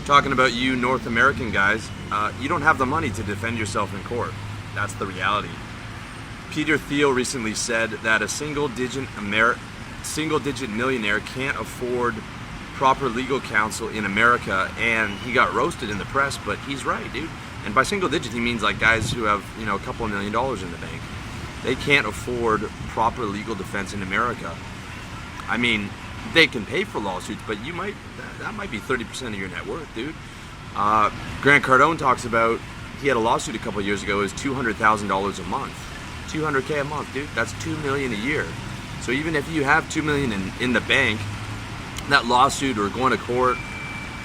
talking about you North American guys, you don't have the money to defend yourself in court. That's the reality. Peter Thiel recently said that a single-digit millionaire can't afford proper legal counsel in America, and he got roasted in the press, but he's right, dude. And by single digit, he means like guys who have, you know, a couple of $1 million in the bank. They can't afford proper legal defense in America. I mean, they can pay for lawsuits, but that might be 30% of your net worth, dude. Grant Cardone talks about, he had a lawsuit a couple of years ago, it was $200,000 a month. $200K a month, dude. That's $2 million a year. So even if you have $2 million in the bank, that lawsuit or going to court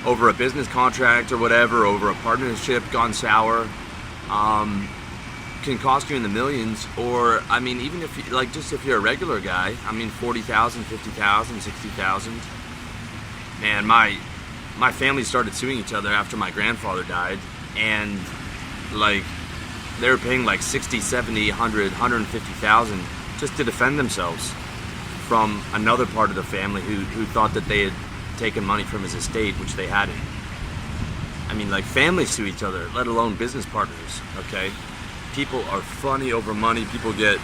over a business contract or whatever, over a partnership gone sour, can cost you in the millions. Or, I mean, even if you, like, just if you're a regular guy, I mean, 40,000, 50,000, 60,000. Man, my family started suing each other after my grandfather died, and like they were paying like 60, 70, 100, 150,000 just to defend themselves from another part of the family who thought that they had taken money from his estate, which they hadn't. I mean, like, families sue each other, let alone business partners, okay? People are funny over money. People get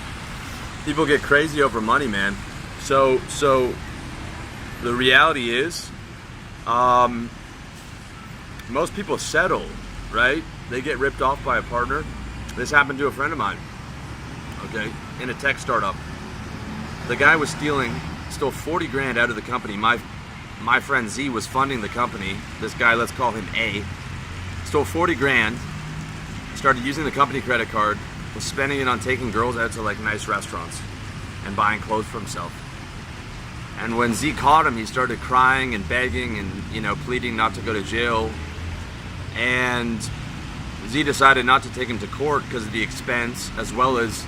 crazy over money, man. So the reality is, most people settle, right? They get ripped off by a partner. This happened to a friend of mine, okay, in a tech startup. The guy was stole 40 grand out of the company. My friend Z was funding the company. This guy, let's call him A, stole 40 grand, started using the company credit card, was spending it on taking girls out to like nice restaurants and buying clothes for himself. And when Z caught him, he started crying and begging and, you know, pleading not to go to jail. And Z decided not to take him to court because of the expense, as well as,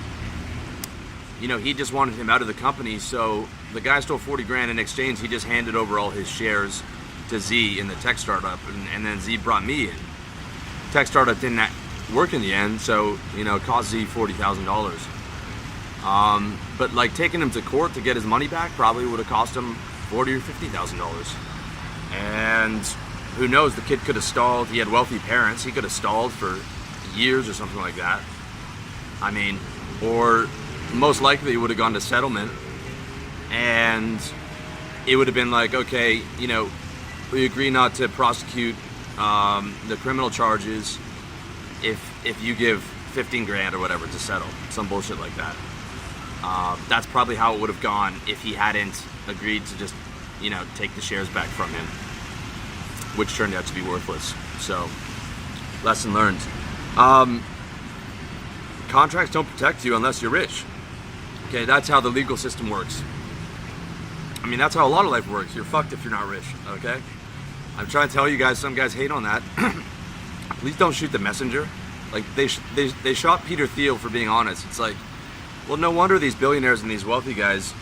you know, he just wanted him out of the company. So the guy stole 40 grand. In exchange, he just handed over all his shares to Z in the tech startup, and then Z brought me in. Tech startup didn't work in the end, so, you know, it cost Z $40,000. But like taking him to court to get his money back probably would have cost him $40,000 or $50,000. And who knows, the kid could have stalled. He had wealthy parents. He could have stalled for years or something like that. I mean, or most likely he would have gone to settlement, and it would have been like, okay, you know, we agree not to prosecute the criminal charges if you give 15 grand or whatever to settle, some bullshit like that. That's probably how it would have gone if he hadn't agreed to just, you know, take the shares back from him, which turned out to be worthless. So, lesson learned. Contracts don't protect you unless you're rich. Okay, that's how the legal system works. I mean, that's how a lot of life works. You're fucked if you're not rich, okay? I'm trying to tell you guys, some guys hate on that. Please don't shoot the messenger. Like, they shot Peter Thiel for being honest. It's like, well, no wonder these billionaires and these wealthy guys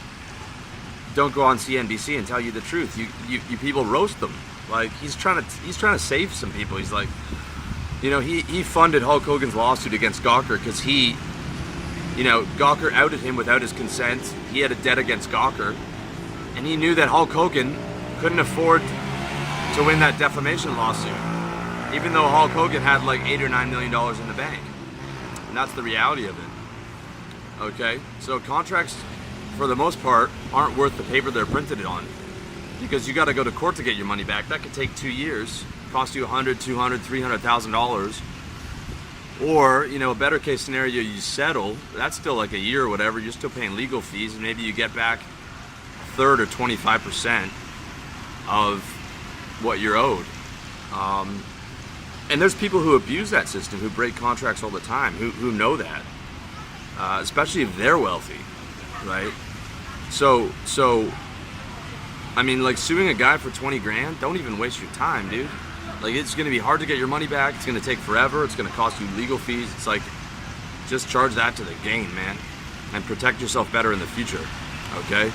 don't go on CNBC and tell you the truth. You people roast them. Like, he's trying to save some people. He's like, you know, he funded Hulk Hogan's lawsuit against Gawker because he, you know, Gawker outed him without his consent. He had a debt against Gawker, and he knew that Hulk Hogan couldn't afford to win that defamation lawsuit, even though Hulk Hogan had like $8 or $9 million in the bank. And that's the reality of it. Okay, so contracts, for the most part, aren't worth the paper they're printed on, because you got to go to court to get your money back. That could take 2 years, cost you $100,000, $200,000, $300,000. Or, you know, a better case scenario, you settle. That's still like a year or whatever. You're still paying legal fees, and maybe you get back a third or 25% of what you're owed. And there's people who abuse that system, who break contracts all the time, who know that, especially if they're wealthy, right? So, I mean, like, suing a guy for 20 grand, don't even waste your time, dude. Like, it's going to be hard to get your money back. It's going to take forever. It's going to cost you legal fees. It's like, just charge that to the game, man, and protect yourself better in the future, okay?